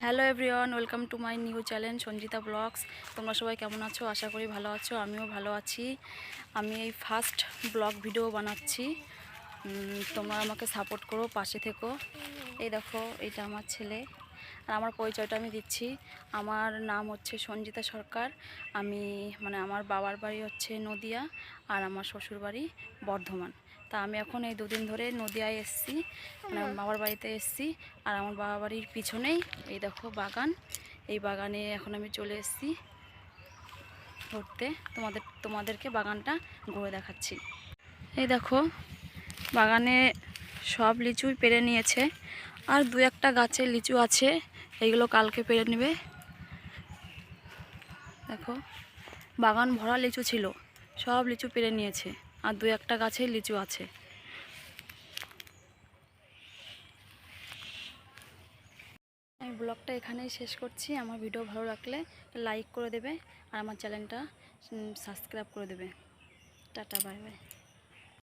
Hello everyone, welcome to my new channel Sanjita blogs. তোমরা সবাই কেমন আছো? আশা করি ভালো আছো। আমিও ভালো আছি। আমি এই ফার্স্ট ব্লগ ভিডিও বানাচ্ছি। তোমরা আমাকে সাপোর্ট করো, পাশে থেকো। এই দেখো, এটা আমার ছেলে। আর আমার পরিচয়টা আমি দিচ্ছি। আমার নাম হচ্ছে সঞ্জিতা সরকার। আমার বাবার বাড়ি হচ্ছে নদিয়া, আর আমার শ্বশুর বাড়ি বর্ধমান। তা আমি এখন এই দুদিন ধরে নদিয়ায় এসেছি, বাবার বাড়িতে এসেছি। আর আমার বাবার বাড়ির পিছনেই এই দেখো বাগান। এই বাগানে এখন আমি চলে এসেছি ঘুরতে। তোমাদেরকে বাগানটা ঘুরে দেখাচ্ছি। এই দেখো, বাগানে সব লিচুই পেড়ে নিয়েছে, আর দু একটা গাছে লিচু আছে, এইগুলো কালকে পেড়ে নেবে। দেখো, বাগান ভরা লিচু ছিল, সব লিচু পেড়ে নিয়েছে, আর দু একটা গাছে লিচু আছে। আমি ব্লগটা এখানেই শেষ করছি। আমার ভিডিও ভালো লাগলে লাইক করে দেবে, আর আমার চ্যানেলটা সাবস্ক্রাইব করে দেবে। Tata, bye bye.